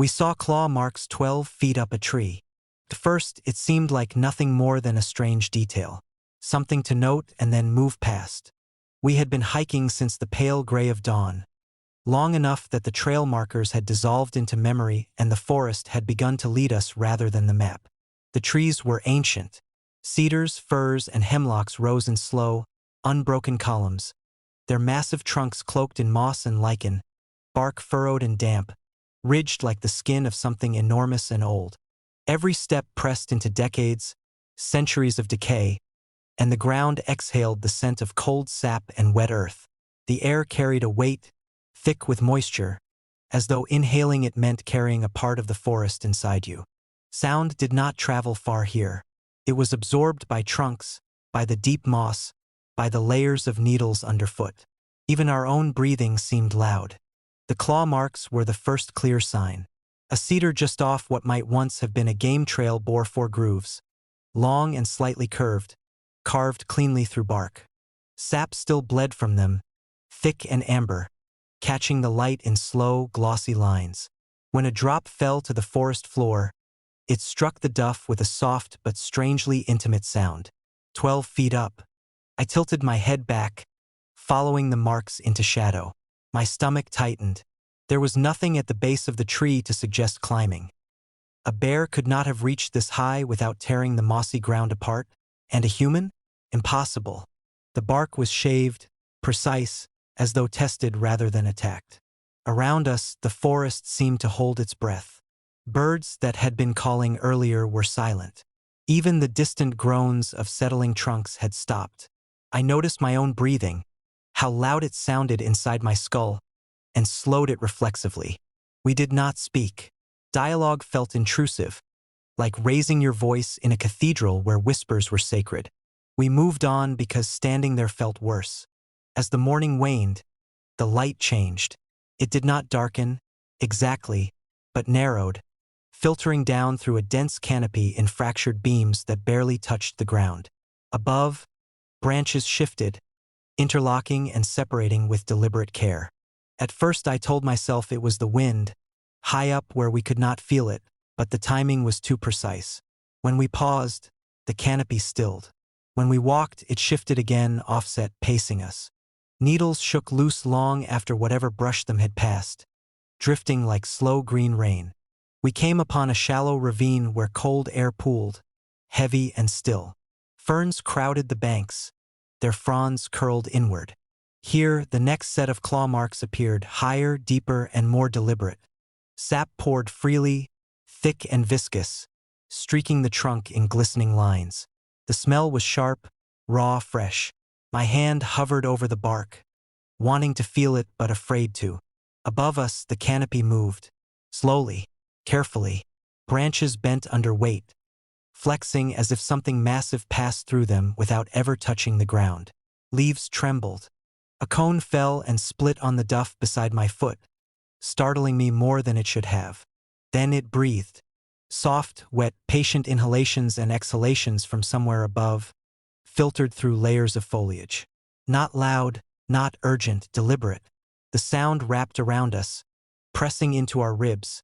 We saw claw marks 12 feet up a tree. At first, it seemed like nothing more than a strange detail, something to note and then move past. We had been hiking since the pale gray of dawn, long enough that the trail markers had dissolved into memory and the forest had begun to lead us rather than the map. The trees were ancient. Cedars, firs, and hemlocks rose in slow, unbroken columns, their massive trunks cloaked in moss and lichen, bark furrowed and damp, ridged like the skin of something enormous and old. Every step pressed into decades, centuries of decay, and the ground exhaled the scent of cold sap and wet earth. The air carried a weight, thick with moisture, as though inhaling it meant carrying a part of the forest inside you. Sound did not travel far here. It was absorbed by trunks, by the deep moss, by the layers of needles underfoot. Even our own breathing seemed loud. The claw marks were the first clear sign. A cedar just off what might once have been a game trail bore 4 grooves, long and slightly curved, carved cleanly through bark. Sap still bled from them, thick and amber, catching the light in slow, glossy lines. When a drop fell to the forest floor, it struck the duff with a soft but strangely intimate sound. 12 feet up. I tilted my head back, following the marks into shadow. My stomach tightened. There was nothing at the base of the tree to suggest climbing. A bear could not have reached this high without tearing the mossy ground apart, and a human? Impossible. The bark was shaved, precise, as though tested rather than attacked. Around us, the forest seemed to hold its breath. Birds that had been calling earlier were silent. Even the distant groans of settling trunks had stopped. I noticed my own breathing, how loud it sounded inside my skull, and slowed it reflexively. We did not speak. Dialogue felt intrusive, like raising your voice in a cathedral where whispers were sacred. We moved on because standing there felt worse. As the morning waned, the light changed. It did not darken, exactly, but narrowed, filtering down through a dense canopy in fractured beams that barely touched the ground. Above, branches shifted, interlocking and separating with deliberate care. At first I told myself it was the wind, high up where we could not feel it, but the timing was too precise. When we paused, the canopy stilled. When we walked, it shifted again, offset, pacing us. Needles shook loose long after whatever brushed them had passed, drifting like slow green rain. We came upon a shallow ravine where cold air pooled, heavy and still. Ferns crowded the banks, their fronds curled inward. Here, the next set of claw marks appeared, higher, deeper, and more deliberate. Sap poured freely, thick and viscous, streaking the trunk in glistening lines. The smell was sharp, raw, fresh. My hand hovered over the bark, wanting to feel it but afraid to. Above us, the canopy moved. Slowly, carefully, branches bent under weight, flexing as if something massive passed through them without ever touching the ground. Leaves trembled. A cone fell and split on the duff beside my foot, startling me more than it should have. Then it breathed. Soft, wet, patient inhalations and exhalations from somewhere above, filtered through layers of foliage. Not loud, not urgent, deliberate. The sound wrapped around us, pressing into our ribs,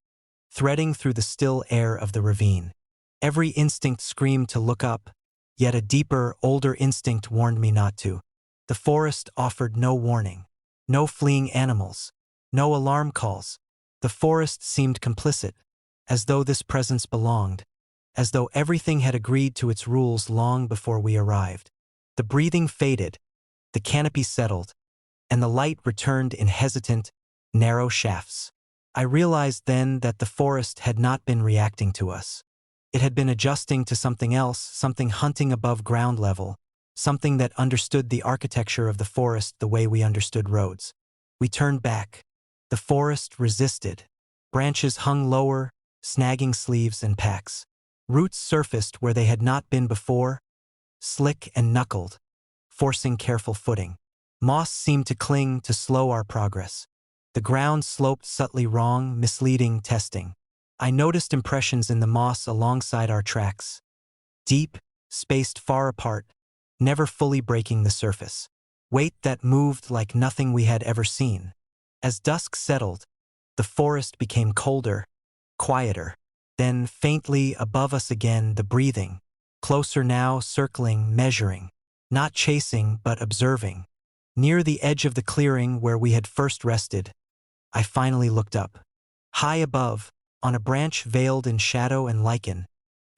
threading through the still air of the ravine. Every instinct screamed to look up, yet a deeper, older instinct warned me not to. The forest offered no warning. No fleeing animals. No alarm calls. The forest seemed complicit, as though this presence belonged, as though everything had agreed to its rules long before we arrived. The breathing faded, the canopy settled, and the light returned in hesitant, narrow shafts. I realized then that the forest had not been reacting to us. It had been adjusting to something else, something hunting above ground level, something that understood the architecture of the forest the way we understood roads. We turned back. The forest resisted. Branches hung lower, snagging sleeves and packs. Roots surfaced where they had not been before, slick and knuckled, forcing careful footing. Moss seemed to cling to slow our progress. The ground sloped subtly wrong, misleading, testing. I noticed impressions in the moss alongside our tracks. Deep, spaced far apart, never fully breaking the surface. Weight that moved like nothing we had ever seen. As dusk settled, the forest became colder, quieter. Then, faintly above us again, the breathing. Closer now, circling, measuring. Not chasing, but observing. Near the edge of the clearing where we had first rested, I finally looked up. High above, on a branch veiled in shadow and lichen,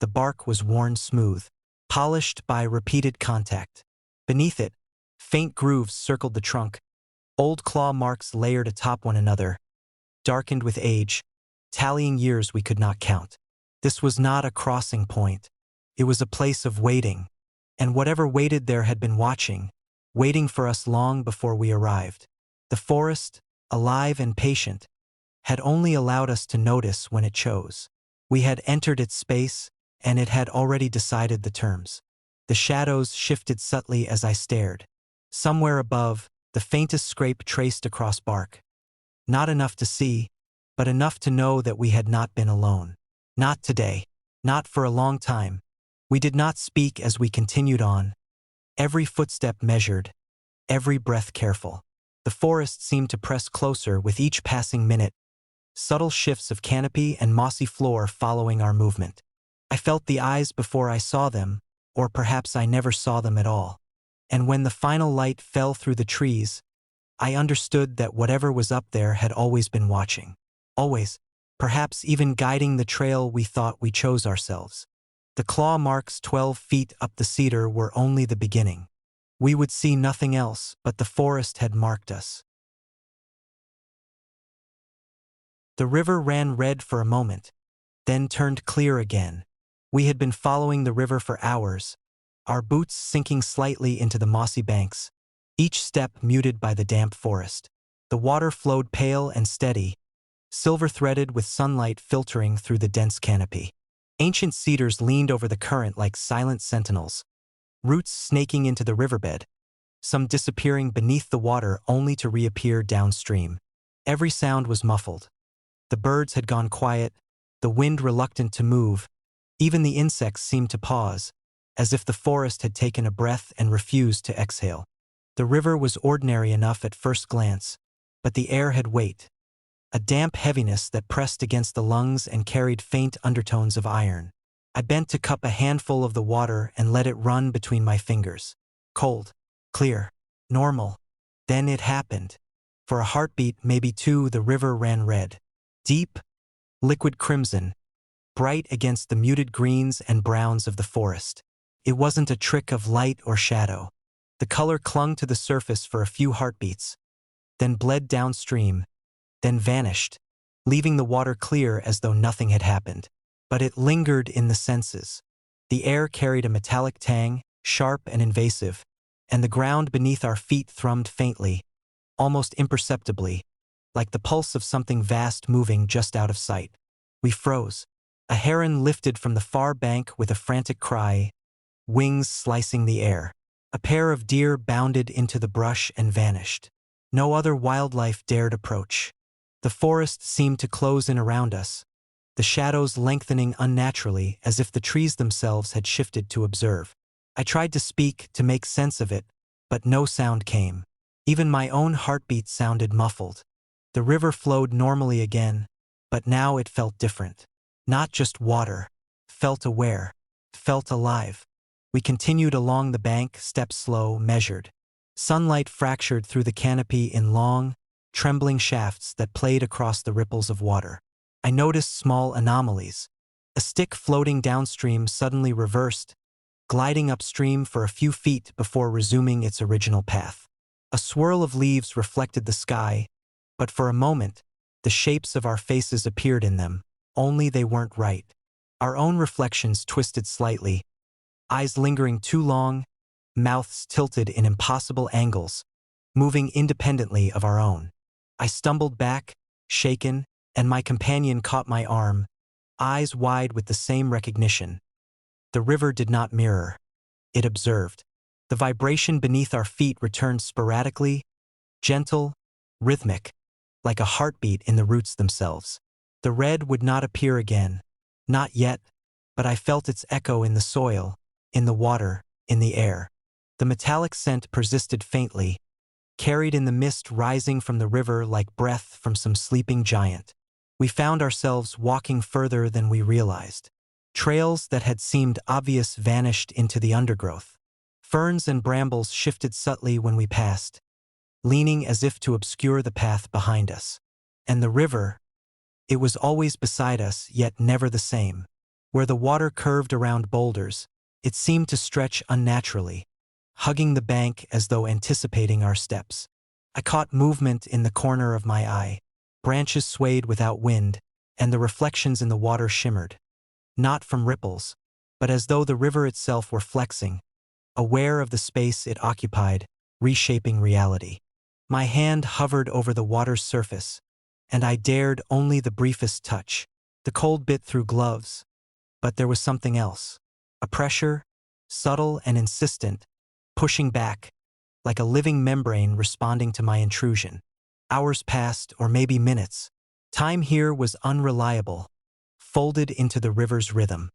the bark was worn smooth, polished by repeated contact. Beneath it, faint grooves circled the trunk, old claw marks layered atop one another, darkened with age, tallying years we could not count. This was not a crossing point. It was a place of waiting, and whatever waited there had been watching, waiting for us long before we arrived. The forest, alive and patient, had only allowed us to notice when it chose. We had entered its space, and it had already decided the terms. The shadows shifted subtly as I stared. Somewhere above, the faintest scrape traced across bark. Not enough to see, but enough to know that we had not been alone. Not today. Not for a long time. We did not speak as we continued on. Every footstep measured, every breath careful. The forest seemed to press closer with each passing minute, subtle shifts of canopy and mossy floor following our movement. I felt the eyes before I saw them, or perhaps I never saw them at all. And when the final light fell through the trees, I understood that whatever was up there had always been watching. Always, perhaps even guiding the trail we thought we chose ourselves. The claw marks 12 feet up the cedar were only the beginning. We would see nothing else, but the forest had marked us. The river ran red for a moment, then turned clear again. We had been following the river for hours, our boots sinking slightly into the mossy banks, each step muted by the damp forest. The water flowed pale and steady, silver-threaded with sunlight filtering through the dense canopy. Ancient cedars leaned over the current like silent sentinels, roots snaking into the riverbed, some disappearing beneath the water only to reappear downstream. Every sound was muffled. The birds had gone quiet, the wind reluctant to move. Even the insects seemed to pause, as if the forest had taken a breath and refused to exhale. The river was ordinary enough at first glance, but the air had weight, a damp heaviness that pressed against the lungs and carried faint undertones of iron. I bent to cup a handful of the water and let it run between my fingers. Cold, clear, normal. Then it happened. For a heartbeat, maybe two, the river ran red. Deep, liquid crimson, bright against the muted greens and browns of the forest. It wasn't a trick of light or shadow. The color clung to the surface for a few heartbeats, then bled downstream, then vanished, leaving the water clear as though nothing had happened. But it lingered in the senses. The air carried a metallic tang, sharp and invasive, and the ground beneath our feet thrummed faintly, almost imperceptibly, like the pulse of something vast moving just out of sight. We froze. A heron lifted from the far bank with a frantic cry, wings slicing the air. A pair of deer bounded into the brush and vanished. No other wildlife dared approach. The forest seemed to close in around us, the shadows lengthening unnaturally as if the trees themselves had shifted to observe. I tried to speak, to make sense of it, but no sound came. Even my own heartbeat sounded muffled. The river flowed normally again, but now it felt different. Not just water, felt aware, felt alive. We continued along the bank, steps slow, measured. Sunlight fractured through the canopy in long, trembling shafts that played across the ripples of water. I noticed small anomalies. A stick floating downstream suddenly reversed, gliding upstream for a few feet before resuming its original path. A swirl of leaves reflected the sky, but for a moment, the shapes of our faces appeared in them, only they weren't right. Our own reflections twisted slightly, eyes lingering too long, mouths tilted in impossible angles, moving independently of our own. I stumbled back, shaken, and my companion caught my arm, eyes wide with the same recognition. The river did not mirror. It observed. The vibration beneath our feet returned sporadically, gentle, rhythmic, like a heartbeat in the roots themselves. The red would not appear again. Not yet, but I felt its echo in the soil, in the water, in the air. The metallic scent persisted faintly, carried in the mist rising from the river like breath from some sleeping giant. We found ourselves walking further than we realized. Trails that had seemed obvious vanished into the undergrowth. Ferns and brambles shifted subtly when we passed, leaning as if to obscure the path behind us. And the river, it was always beside us, yet never the same. Where the water curved around boulders, it seemed to stretch unnaturally, hugging the bank as though anticipating our steps. I caught movement in the corner of my eye. Branches swayed without wind, and the reflections in the water shimmered. Not from ripples, but as though the river itself were flexing, aware of the space it occupied, reshaping reality. My hand hovered over the water's surface, and I dared only the briefest touch. The cold bit through gloves, but there was something else. A pressure, subtle and insistent, pushing back, like a living membrane responding to my intrusion. Hours passed, or maybe minutes. Time here was unreliable, folded into the river's rhythm.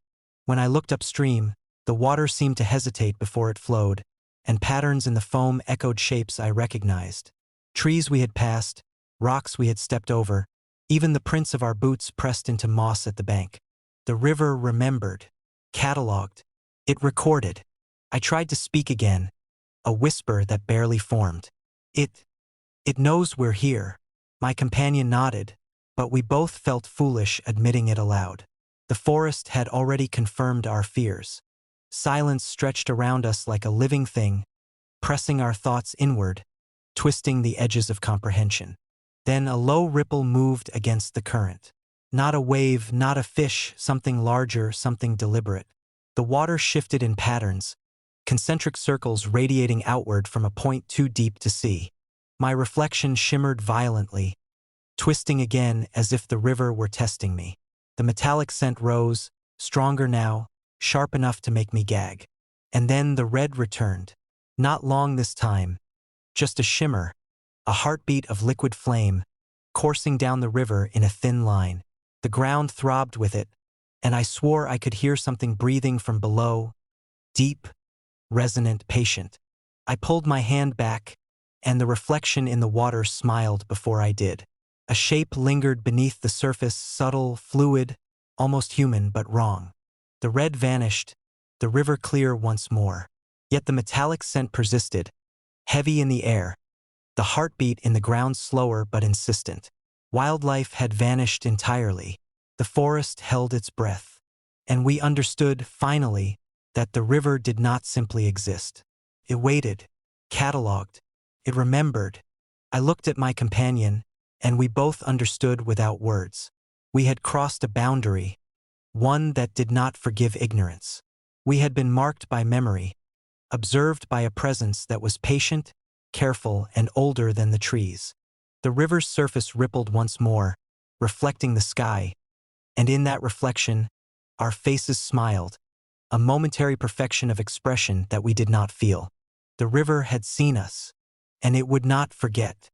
When I looked upstream, the water seemed to hesitate before it flowed, and patterns in the foam echoed shapes I recognized. Trees we had passed, rocks we had stepped over, even the prints of our boots pressed into moss at the bank. The river remembered, catalogued. It recorded. I tried to speak again, a whisper that barely formed. It knows we're here. My companion nodded, but we both felt foolish admitting it aloud. The forest had already confirmed our fears. Silence stretched around us like a living thing, pressing our thoughts inward, twisting the edges of comprehension. Then a low ripple moved against the current. Not a wave, not a fish, something larger, something deliberate. The water shifted in patterns, concentric circles radiating outward from a point too deep to see. My reflection shimmered violently, twisting again as if the river were testing me. The metallic scent rose, stronger now, sharp enough to make me gag. And then the red returned. Not long this time, just a shimmer, a heartbeat of liquid flame, coursing down the river in a thin line. The ground throbbed with it, and I swore I could hear something breathing from below, deep, resonant, patient. I pulled my hand back, and the reflection in the water smiled before I did. A shape lingered beneath the surface, subtle, fluid, almost human, but wrong. The red vanished, the river clear once more. Yet the metallic scent persisted, heavy in the air, the heartbeat in the ground slower but insistent. Wildlife had vanished entirely. The forest held its breath. And we understood, finally, that the river did not simply exist. It waited, catalogued, it remembered. I looked at my companion, and we both understood without words. We had crossed a boundary, one that did not forgive ignorance. We had been marked by memory, observed by a presence that was patient, careful, and older than the trees. The river's surface rippled once more, reflecting the sky, and in that reflection, our faces smiled, a momentary perfection of expression that we did not feel. The river had seen us, and it would not forget.